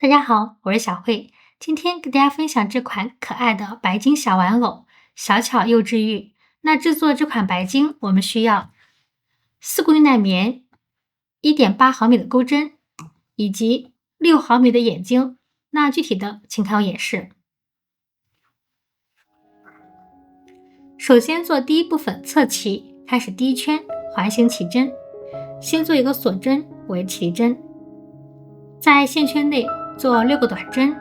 大家好，我是小慧，今天给大家分享这款可爱的白金小玩偶，小巧又治愈。那制作这款白金，我们需要4股奶棉、1.8毫米的钩针，以及6毫米的眼睛。那具体的，请看我演示。首先做第一部分侧起，开始第一圈环形起针，先做一个锁针为起立针，在线圈内做6个短针，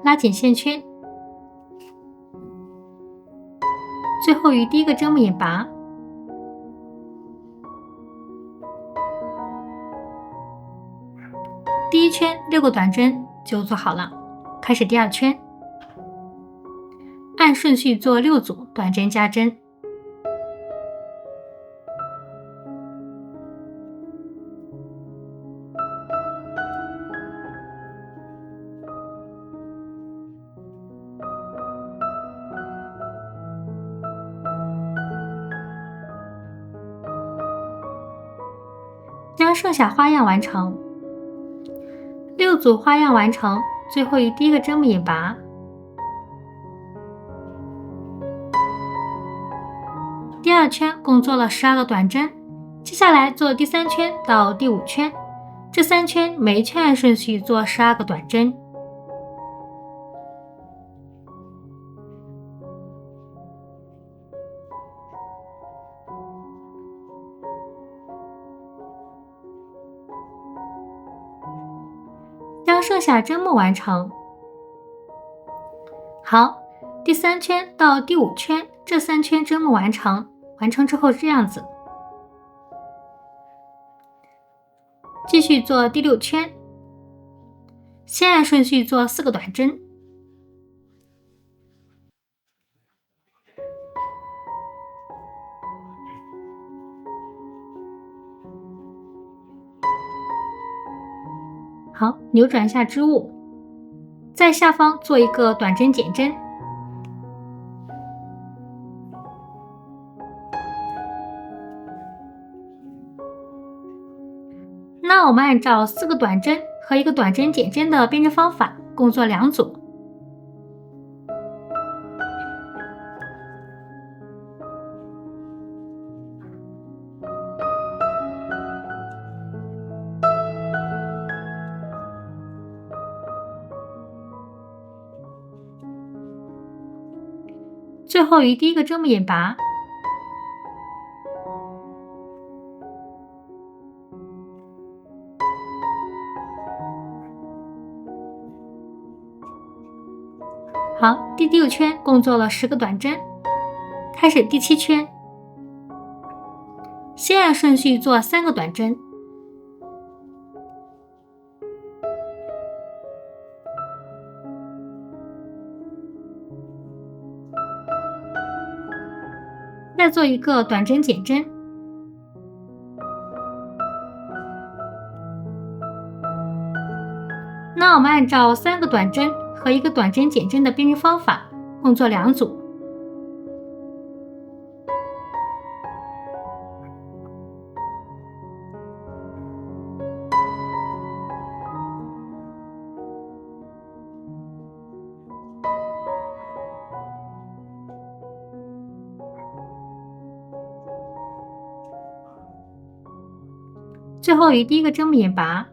拉紧线圈，最后于第一个针目眼拔，第一圈6个短针就做好了。开始第二圈，按顺序做6组短针加针，将剩下花样完成。6组花样完成，最后于第一个针目眼拔，第二圈共做了12个短针，接下来做第3圈到第5圈，这3圈每一圈按顺序做12个短针。将剩下针目完成。好，第3圈到第5圈这3圈针目完成，完成之后是这样子。继续做第6圈，先按顺序做4个短针，好，扭转一下织物，在下方做一个短针减针，那我们按照4个短针和1个短针减针的编织方法，共做2组。最后于第一个针目眼拔，好，第6圈共做了10个短针，开始第7圈，先按顺序做3个短针，再做一个短针减针，那我们按照3个短针和1个短针减针的编织方法，共做2组。最后于第一个针目眼拔，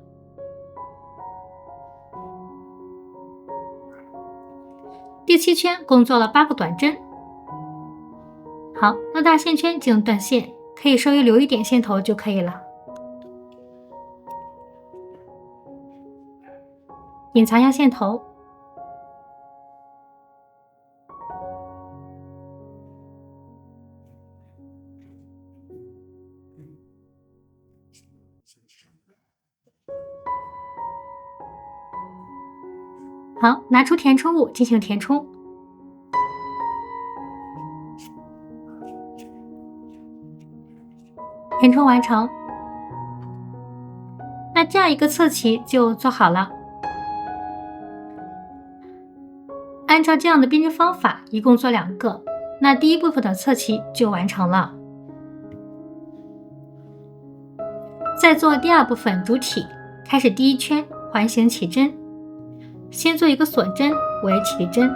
第7圈共做了8个短针。好，那大线圈进行断线，可以稍微留一点线头就可以了。隐藏一下线头。好，拿出填充物进行填充。填充完成。那这样一个侧旗就做好了。按照这样的编织方法，一共做2个，那第一部分的侧旗就完成了。再做第2部分主体，开始第1圈环形起针，先做一个锁针为起立针，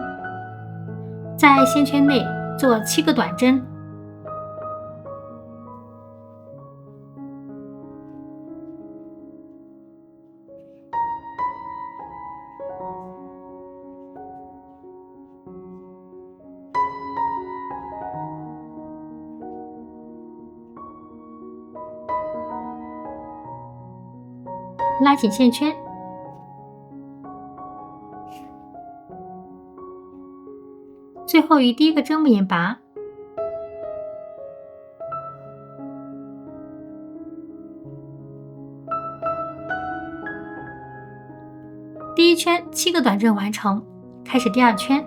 在线圈内做7个短针，拉紧线圈，最后于第1个针目眼拔，第1圈7个短针完成，开始第2圈，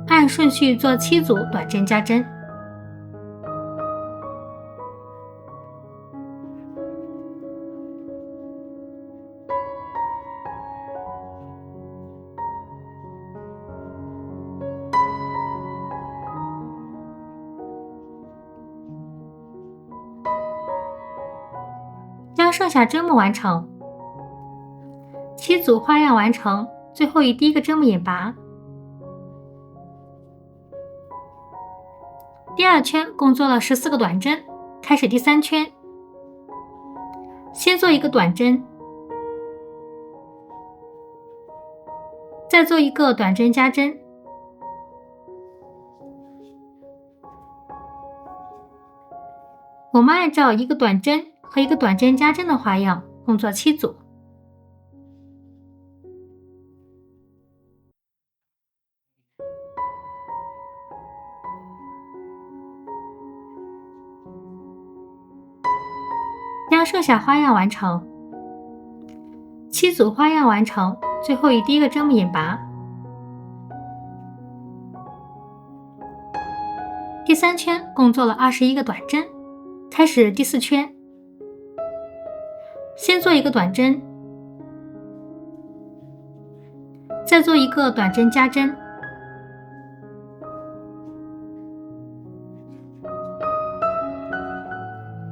按顺序做7组短针加针。将剩下针目完成，7组花样完成，最后于第1个针目眼拔。第2圈共做了14个短针，开始第3圈，先做一个短针，再做一个短针加针，我们按照一个短针和一个短针加针的花样，共做7组。将剩下花样完成，7组花样完成，最后于第1个针目眼拔。第3圈共做了21个短针，开始第4圈，先做一个短针，再做一个短针加针，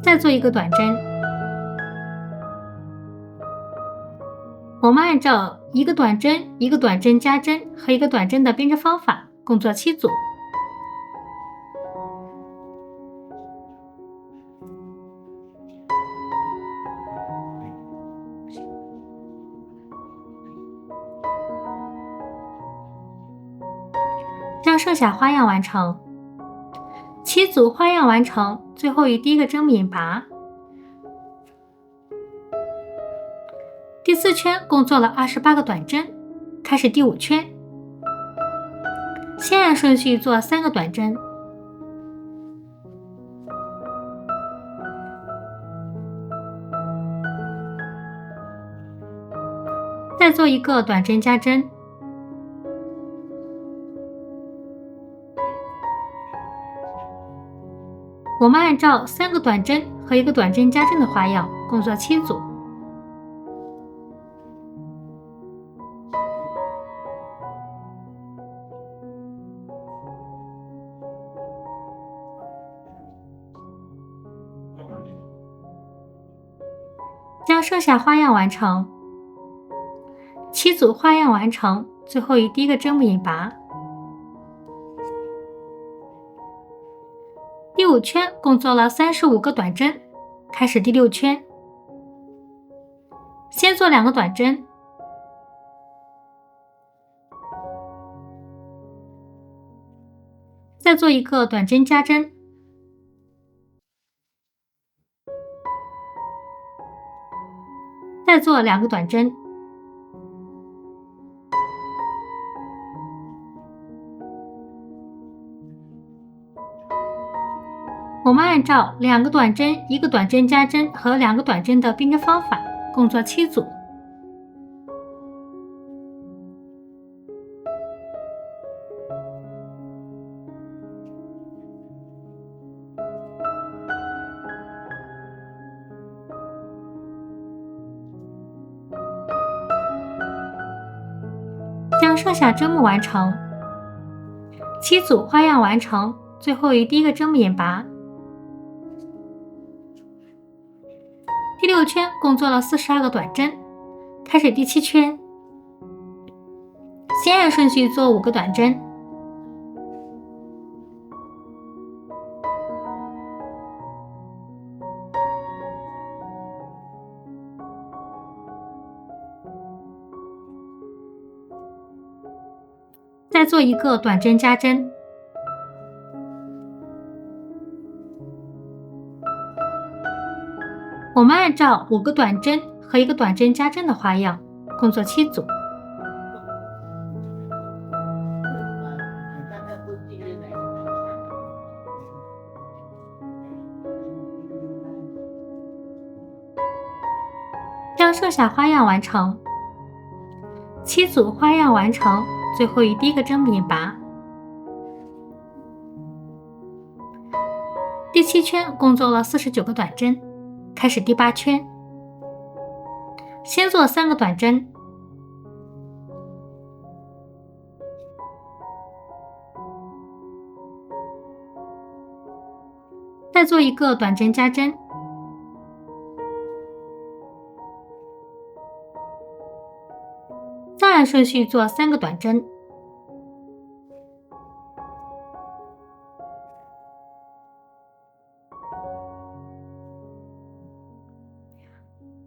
再做一个短针。我们按照一个短针、一个短针加针和一个短针的编织方法，共做7组。将剩下花样完成，7组花样完成，最后于第1个针目眼拔。第4圈共做了28个短针，开始第5圈，先按顺序做3个短针，再做一个短针加针，我们按照3个短针和一个短针加针的花样，共做7组。将剩下花样完成，7组花样完成，最后于第1个针目眼拔。第5圈共做了35个短针，开始第6圈，先做2个短针，再做一个短针加针，再做2个短针，我们按照2个短针、1个短针加针和2个短针的编织方法，共做7组。将剩下针目完成。7组花样完成，最后于第一个针目眼拔。第6圈共做了42个短针，开始第7圈，先按顺序做5个短针，再做一个短针加针。我们按照5个短针和1个短针加针的花样，共做7组。将剩下花样完成。7组花样完成，最后于第一个针目眼拔。第7圈共做了49个短针，开始第8圈，先做3个短针，再做一个短针加针，再按顺序做3个短针。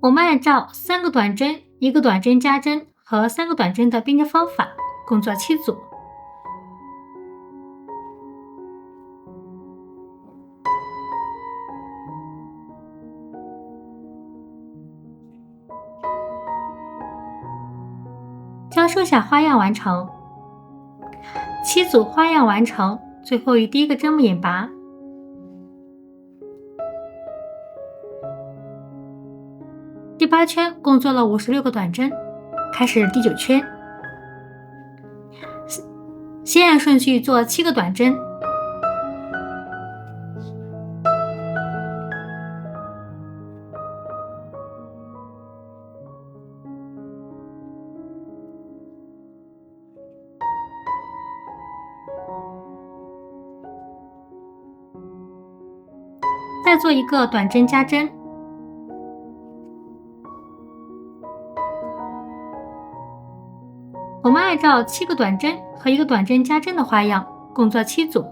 我们按照3个短针、1个短针加针和3个短针的编织方法，共做7组。将剩下花样完成。7组花样完成，最后于第一个针目眼拔。第8圈共做了56个短针，开始第9圈，先按顺序做7个短针，再做一个短针加针，我们按照7个短针和1个短针加针的花样，共做7组。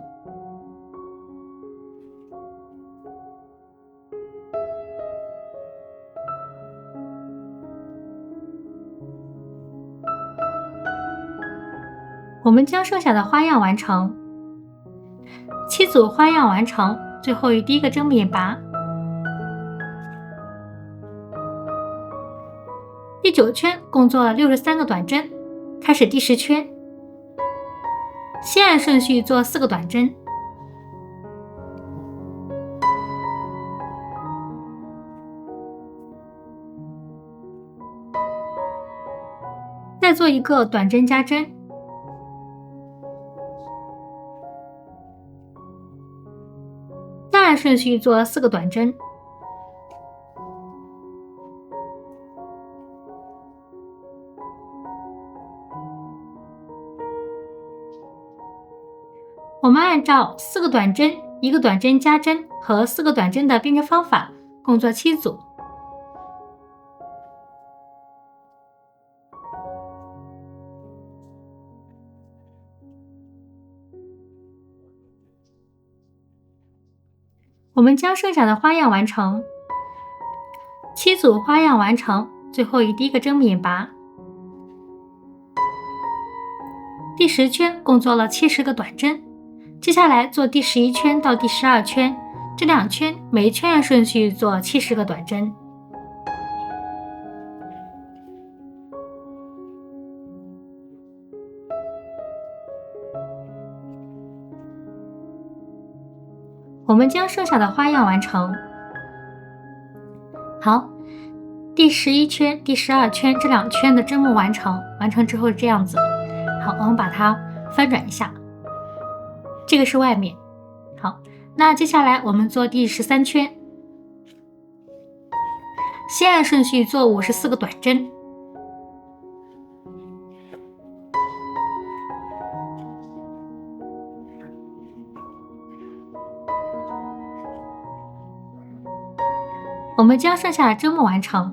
我们将剩下的花样完成。7组花样完成，最后于第一个针目眼拔。第9圈共做了63个短针，开始第10圈，先按顺序做4个短针，再做一个短针加针，再按顺序做4个短针。我们按照4个短针、1个短针加针和4个短针的编织方法，共做7组。我们将剩下的花样完成。7组花样完成，最后于第一个针目眼拔。第10圈共做了70个短针，接下来做第11圈到第12圈，这2圈每一圈按顺序做70个短针。我们将剩下的花样完成。好，第11圈、第12圈这2圈的针目完成，完成之后是这样子。好，我们把它翻转一下，这个是外面。好，那接下来我们做第13圈，先按顺序做54个短针，们将剩下的针目完成。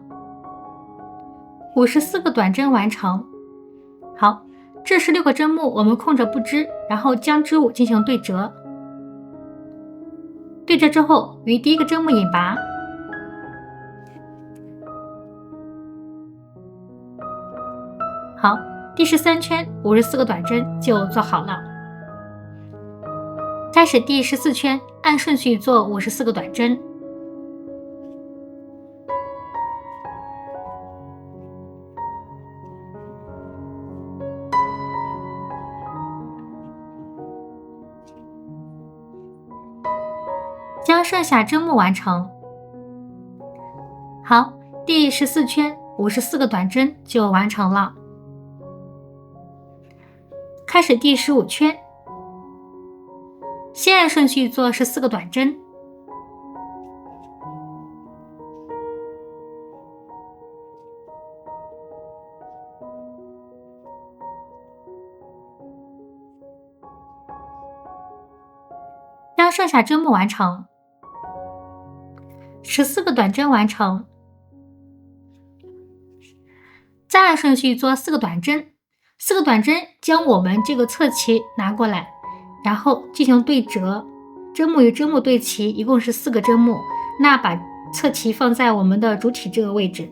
54个短针完成。好，这16个针目我们空着不织，然后将织物进行对折。对折之后，于第一个针目引拔。好，第13圈54个短针就做好了。开始第14圈，按顺序做54个短针。将剩下针目完成。好，第14圈54个短针就完成了。开始第15圈，先按顺序做14个短针。将剩下针目完成。14个短针完成。再按顺序做4个短针，4个短针将我们这个侧旗拿过来，然后进行对折，针目与针目对齐，一共是4个针目。那把侧旗放在我们的主体这个位置。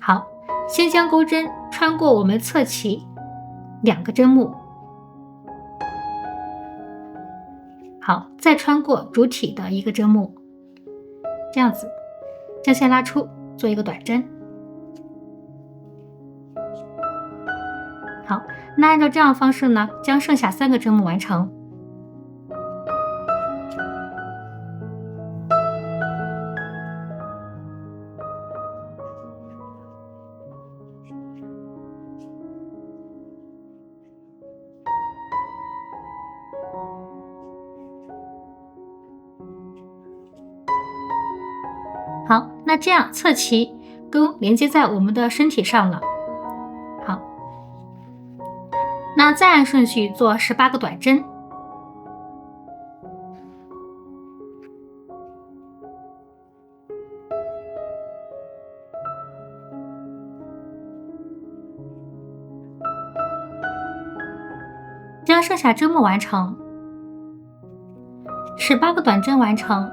好，先将钩针穿过我们侧旗2个针目，好，再穿过主体的1个针目，这样子将线拉出，做一个短针。好，那按照这样的方式呢，将剩下3个针目完成。好，那这样侧旗钩连接在我们的身体上了。好，那再按顺序做18个短针。将剩下针目完成。18个短针完成。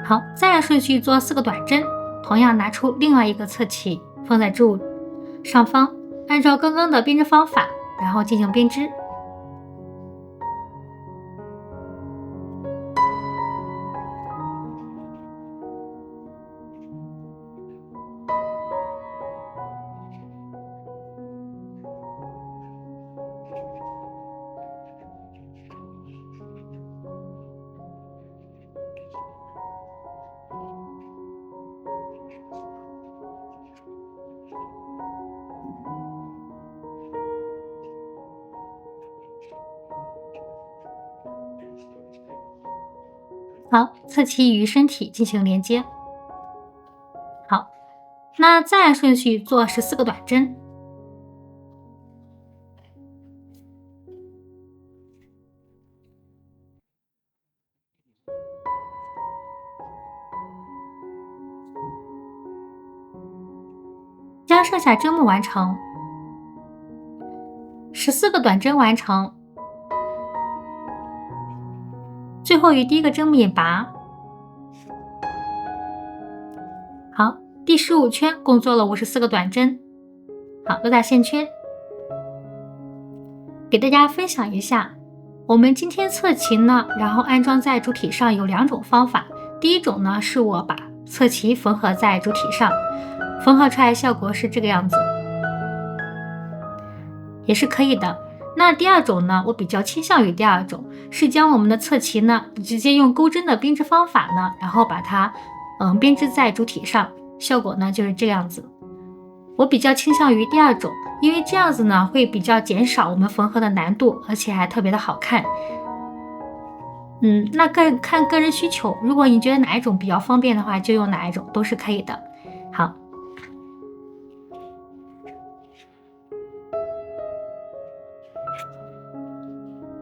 好，再按顺序做4个短针，同样拿出另外一个侧旗放在织物上方，按照刚刚的编织方法，然后进行编织。好，侧旗与身体进行连接。好，那再按顺序做14个短针。将剩下针目完成。14个短针完成。最后于第一个针目引拔。好，第15圈共做了54个短针。好，落大线圈。给大家分享一下，我们今天侧旗呢，然后安装在主体上有2种方法。第一种呢，是我把侧旗缝合在主体上，缝合出来效果是这个样子，也是可以的。那第二种呢，我比较倾向于第二种，是将我们的侧旗呢，直接用钩针的编织方法呢，然后把它编织在主体上，效果呢就是这样子。我比较倾向于第二种，因为这样子呢会比较减少我们缝合的难度，而且还特别的好看。那看个人需求，如果你觉得哪一种比较方便的话，就用哪一种都是可以的。好。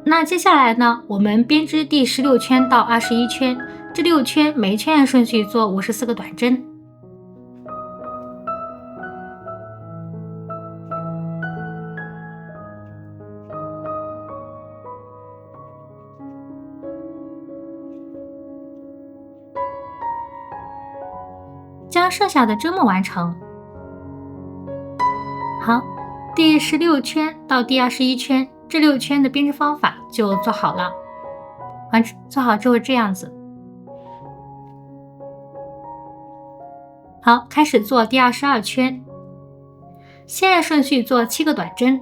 那接下来呢，我们编织第16圈到21圈，这6圈每一圈按顺序做54个短针。将剩下的针目完成。好，第16圈到第21圈，这6圈的编织方法就做好了。做好之后这样子。好，开始做第22圈，先按顺序做7个短针。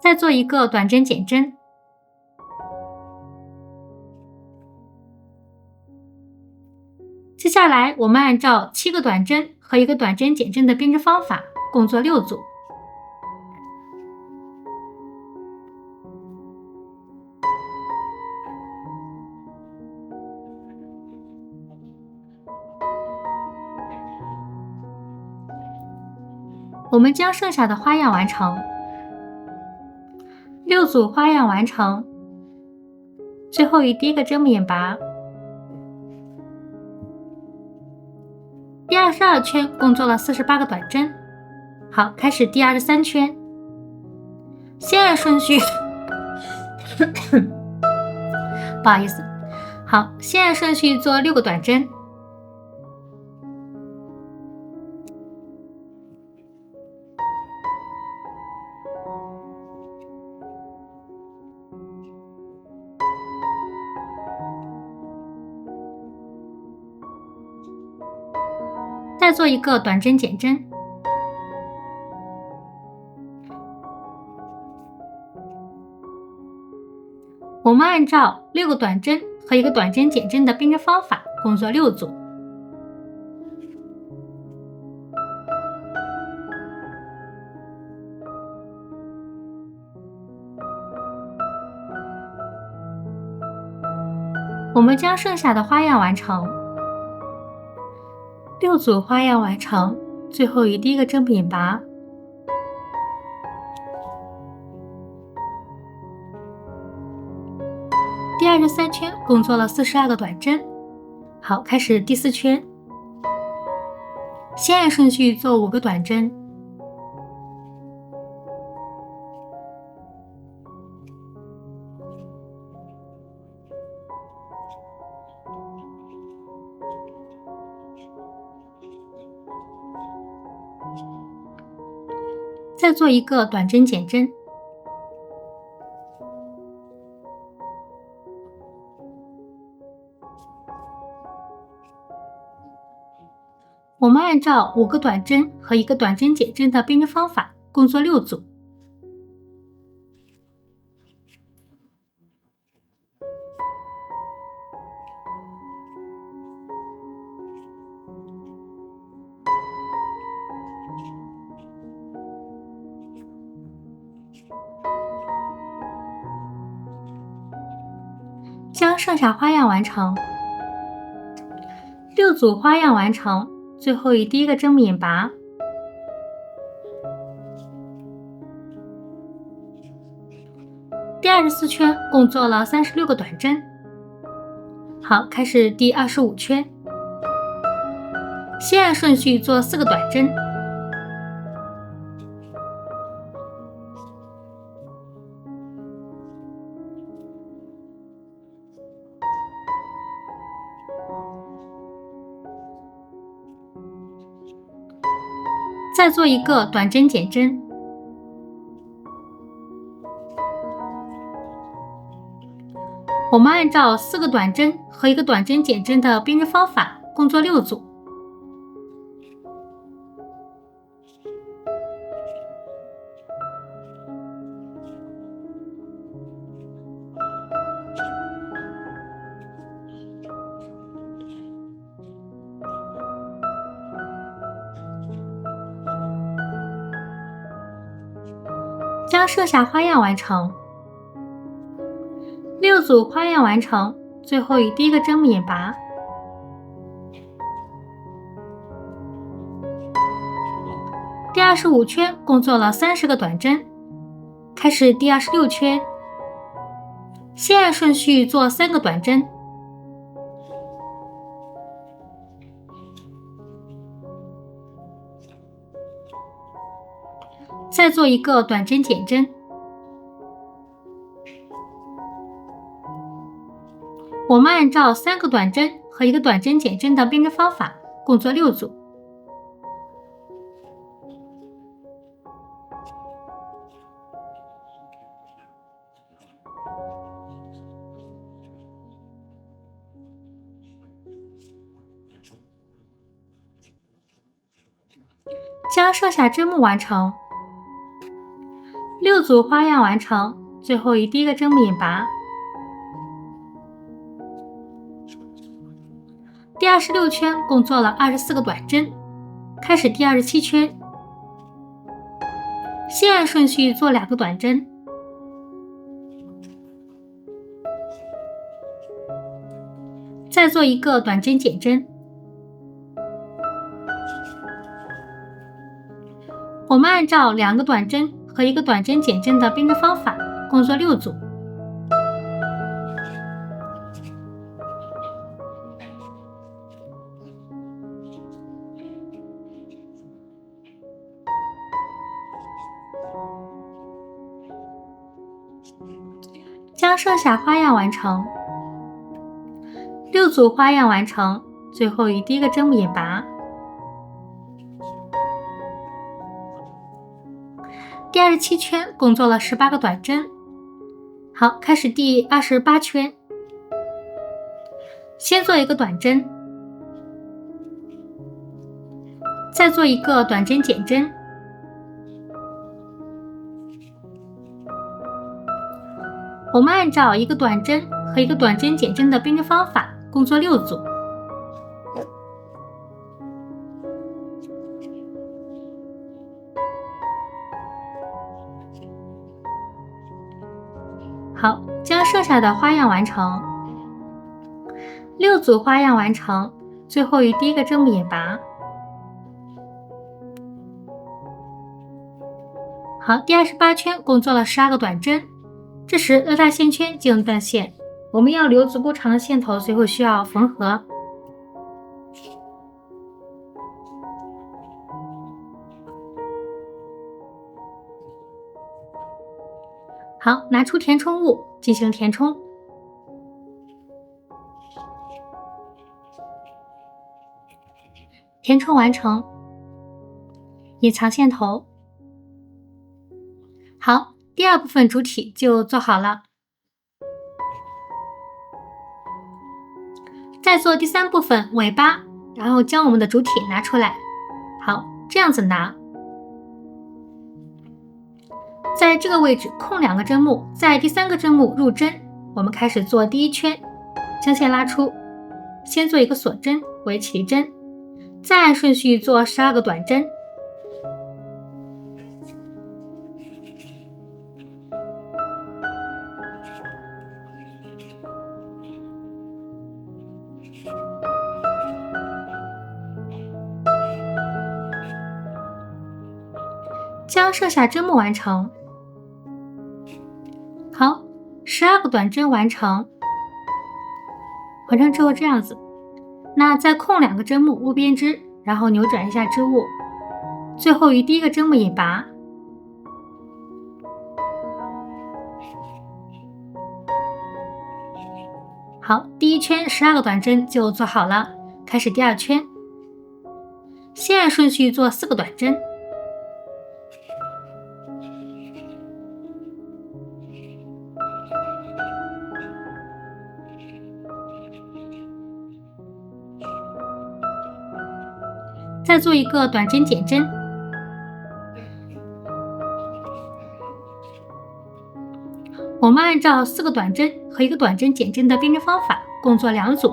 再做一个短针减针。接下来我们按照7个短针和1个短针减针的编织方法，共做6组。我们将剩下的花样完成。6组花样完成，最后第一个针目眼拔。第22圈共做了48个短针。好，开始第23圈，先按顺序不好意思，好，先按顺序做6个短针。再做一个短针减针。我们按照6个短针和1个短针减针的编织方法，共做6组。我们将剩下的花样完成。6组花样完成，最后第一个针眼拔。第23圈共做了42个短针。好，开始第4圈，先按顺序做5个短针。再做一个短针减针。我们按照5个短针和1个短针减针的编织方法，共做6组。将剩下花样完成。6组花样完成，最后第一个针眼拔。第24圈共做了36个短针。好，开始第25圈，先按顺序做4个短针。再做一个短针减针。我们按照4个短针和1个短针减针的编织方法，共做6组。将剩下花样完成。6组花样完成，最后以第一个针目眼拔。第25圈共做了30个短针，开始第26圈，先按顺序做3个短针，再做一个短针减针。我们按照3个短针和1个短针减针的编织方法，共做6组。将剩下针目完成，6组花样完成，最后以第一个针目眼拔。第26圈共做了24个短针，开始第27圈，先按顺序做2个短针，再做一个短针减针。我们按照2个短针和1个短针减针的编织方法，共做6组。将剩下花样完成，6组花样完成，最后以第一个针目眼拔。第27圈共做了18个短针。好，开始第28圈，先做一个短针，再做一个短针减针。我们按照1个短针和1个短针减针的编织方法，共做6组。好，将剩下的花样完成，6组花样完成，最后以第一个针目眼拔。好，第28圈共做了12个短针，这时勒大线圈进入断线，我们要留足够长的线头，随后需要缝合。好，拿出填充物进行填充。填充完成，隐藏线头。好，第2部分主体就做好了。再做第3部分尾巴，然后将我们的主体拿出来。好，这样子拿。在这个位置空2个针目，在第3个针目入针。我们开始做第1圈，将线拉出，先做一个锁针为起立针，再按顺序做12个短针。将剩下针目完成。好，12个短针完成。完成之后这样子，那再空2个针目误编织，然后扭转一下织物，最后以第一个针目眼拔。好，第1圈12个短针就做好了，开始第2圈，先按顺序做4个短针。再做一个短针减针。我们按照4个短针和1个短针减针的编织方法，共做2组。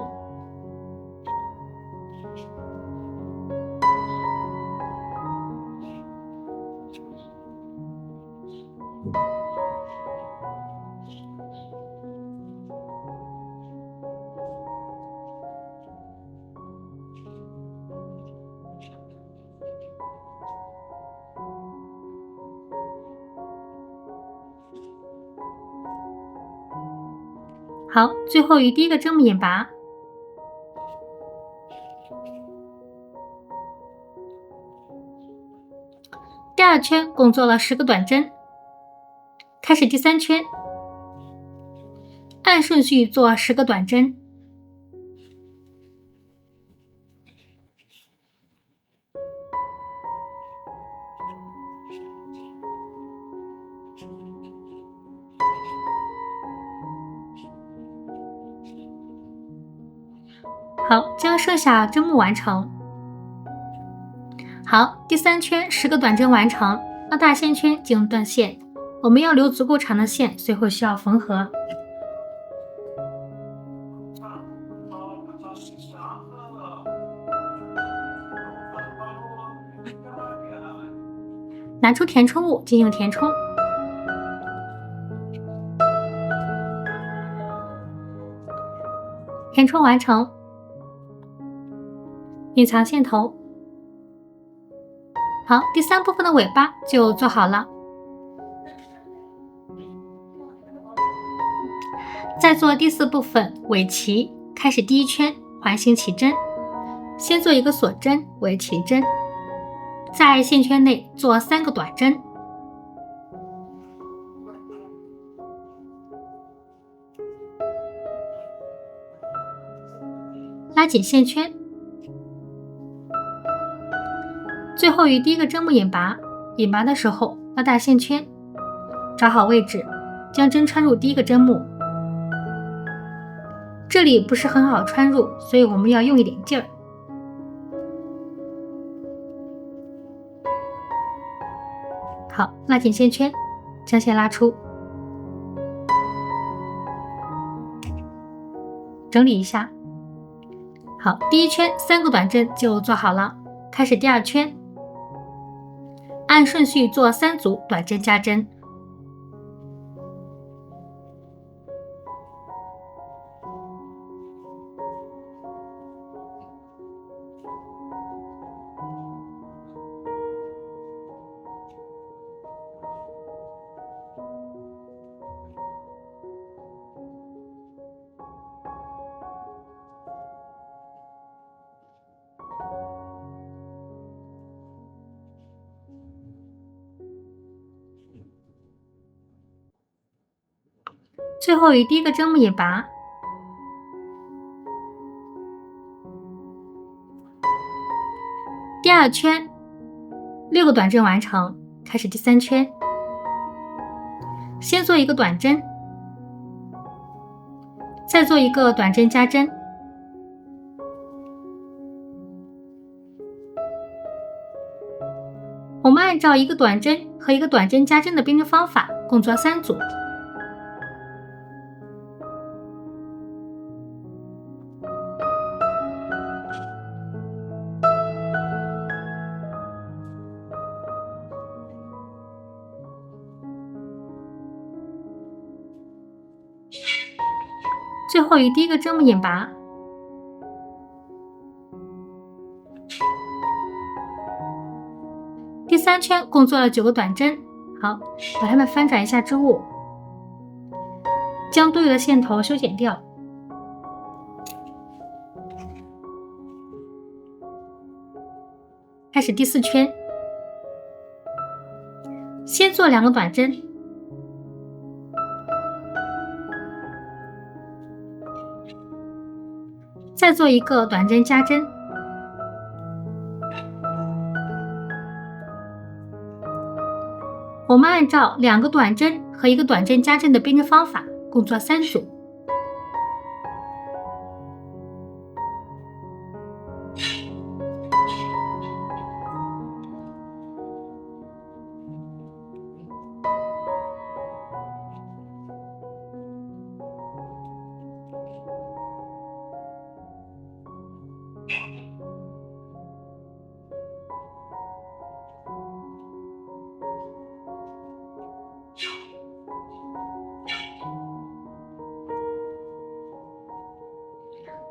好，最后与第一个针目眼拔。第二圈共做了10个短针，开始第3圈，按顺序做10个短针。好，将剩下针目完成。好，第3圈10个短针完成，那大线圈进入断线，我们要留足够长的线，随后需要缝合。拿出填充物进行填充。填充完成，隐藏线头。好，第3部分的尾巴就做好了。再做第4部分尾鳍，开始第1圈环形起针，先做一个锁针为起针，在线圈内做3个短针。拉紧线圈，最后与第一个针目眼拔，眼拔的时候拉大线圈，找好位置，将针穿入第一个针目。这里不是很好穿入，所以我们要用一点劲儿。好，拉紧线圈，将线拉出，整理一下。好，第1圈3个短针就做好了，开始第2圈，按顺序做3组短针加针。最后与第一个针目眼拔，第2圈6个短针完成，开始第3圈，先做一个短针，再做一个短针加针。我们按照一个短针和一个短针加针的编织方法，共做3组。最后与第一个针目眼拔，第3圈共做了9个短针。好，把它们翻转一下织物，将多余的线头修剪掉。开始第4圈，先做2个短针，再做一个短针加针。我们按照2个短针和1个短针加针的编织方法，共做3组。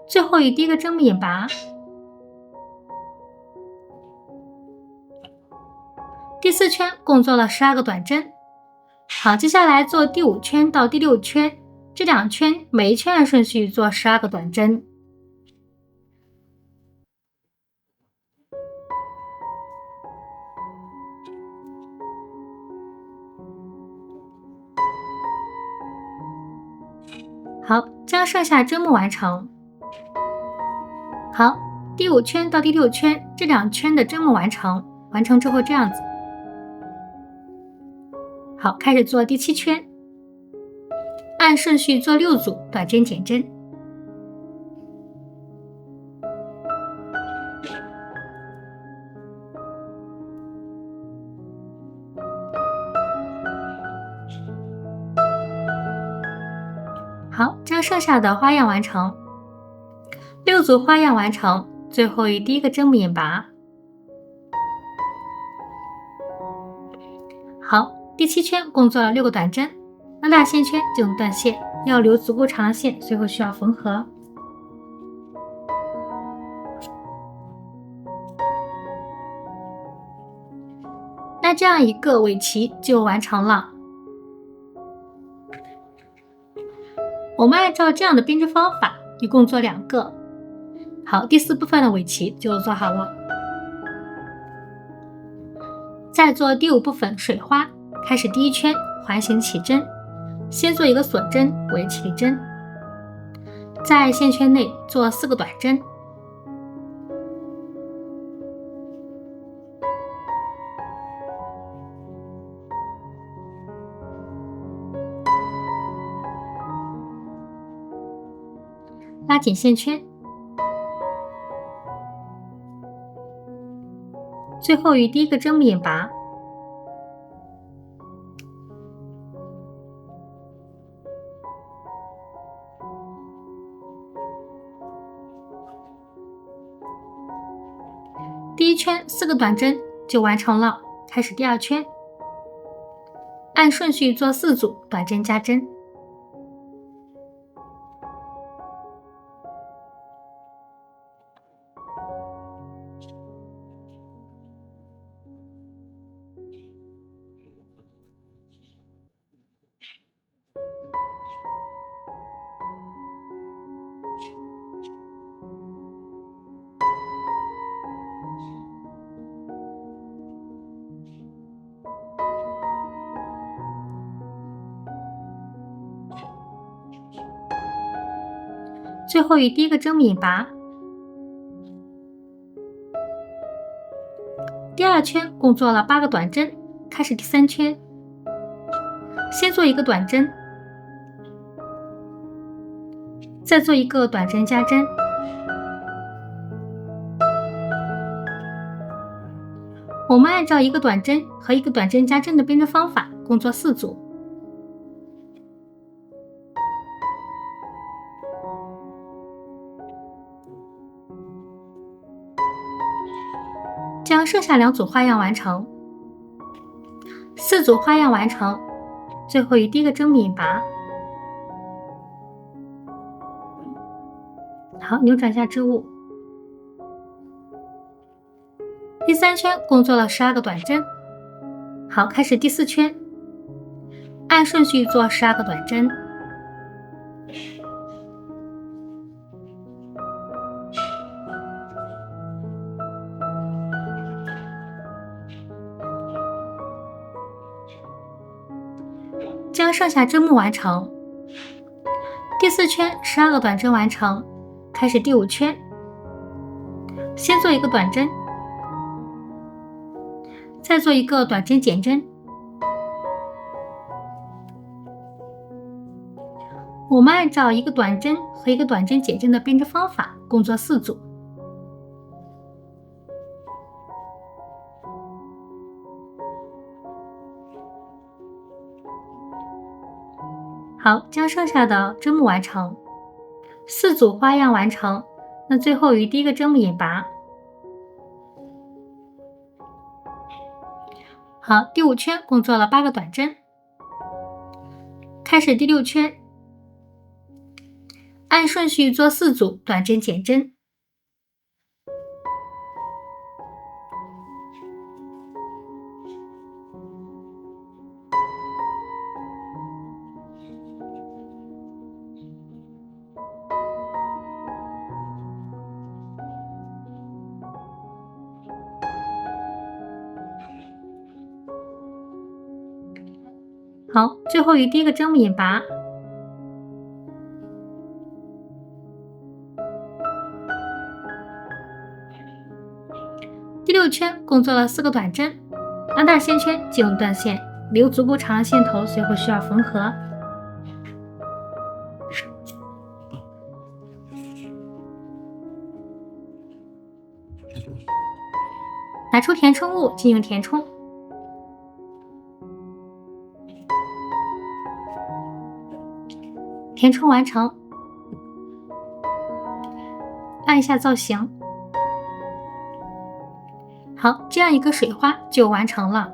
最后与第一个针目眼拔，第4圈共做了12个短针。好，接下来做第5圈到第6圈，这2圈每一圈按顺序做12个短针。好，将剩下针目完成。好，第5圈到第6圈这2圈的针目完成，完成之后这样子。好，开始做第7圈，按顺序做6组短针减针。好，将剩下的花样完成，6组花样完成，最后与第1个针目引拔。好，第7圈共做了6个短针，那大线圈就能断线，要留足够长的线，最后需要缝合。那这样一个尾鳍就完成了。我们按照这样的编织方法，一共做2个。好，第4部分的尾鳍就做好了。再做第5部分水花，开始第1圈环形起针，先做一个锁针为起立针，在线圈内做4个短针。拉紧线圈，最后与第1个针目引拔。第1圈4个短针就完成了，开始第2圈，按顺序做4组短针加针。最后与第1个针目引拔。第2圈共做了8个短针，开始第3圈，先做一个短针，再做一个短针加针。我们按照一个短针和一个短针加针的编织方法，共做4组。将剩下2组花样完成，4组花样完成，最后与第1个针目引拔。好，扭转一下织物。第3圈共做了12个短针。好，开始第4圈，按顺序做12个短针。将剩下针目完成。第4圈12个短针完成，开始第5圈，先做一个短针，再做一个短针减针。我们按照一个短针和一个短针减针的编织方法，共做4组。好，将剩下的针目完成，4组花样完成，那最后与第1个针目引拔。好，第5圈共做了8个短针，开始第6圈，按顺序做4组短针减针。好，最后以第一个针引拔，第6圈共做了4个短针，拉大线圈进入断线，留足够长的线头，随后需要缝合。拿出填充物进行填充，填充完成，按一下造型。好，这样一个水花就完成了。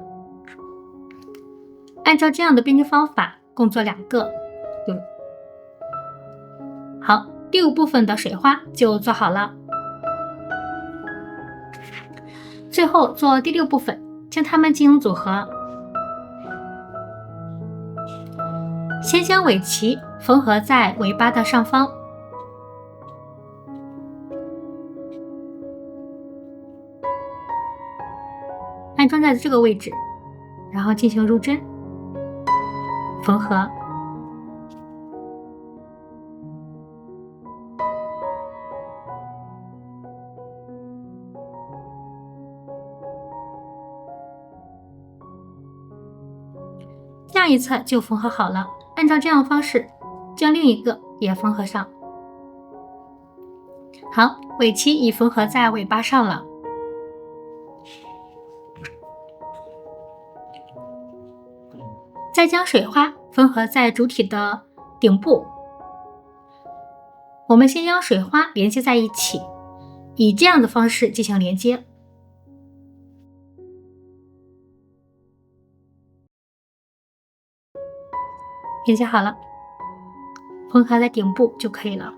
按照这样的编织方法，共做2个。好，第5部分的水花就做好了。最后做第6部分，将它们进行组合。先将尾鳍缝合在尾巴的上方，安装在这个位置，然后进行入针缝合。下一侧就缝合好了，按照这样的方式将另一个也缝合上。好，尾鳍已缝合在尾巴上了。再将水花缝合在主体的顶部。我们先将水花连接在一起，以这样的方式进行连接。连接好了，缝合在顶部就可以了。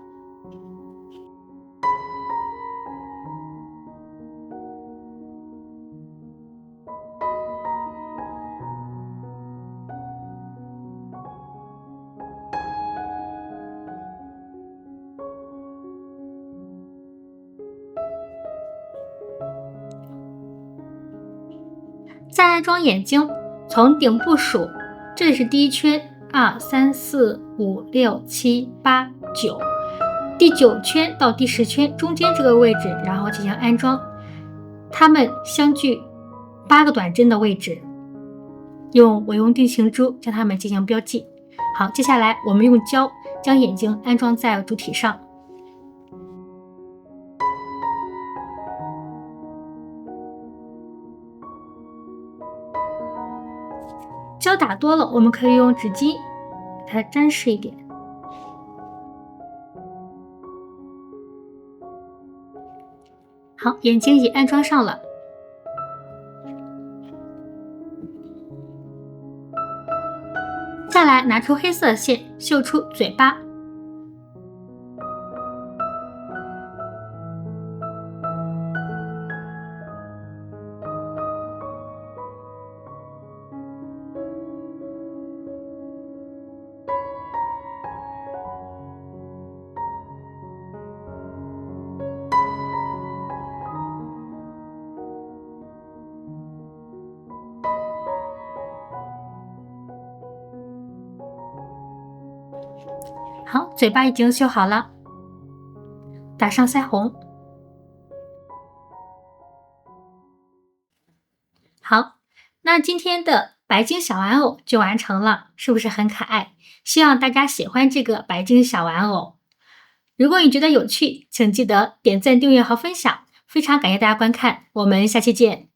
再安装眼睛，从顶部数，这里是第1圈，2、3、4、5、6、7、8、9，第9圈到第10圈中间这个位置，然后进行安装，它们相距8个短针的位置，我用定型珠将它们进行标记。好，接下来我们用胶将眼睛安装在主体上。胶打多了，我们可以用纸巾给它沾湿一点。好，眼睛已安装上了。下来拿出黑色线绣出嘴巴。好，嘴巴已经绣好了，打上腮红。好，那今天的白鲸小玩偶就完成了，是不是很可爱？希望大家喜欢这个白鲸小玩偶。如果你觉得有趣，请记得点赞、订阅和分享。非常感谢大家观看，我们下期见。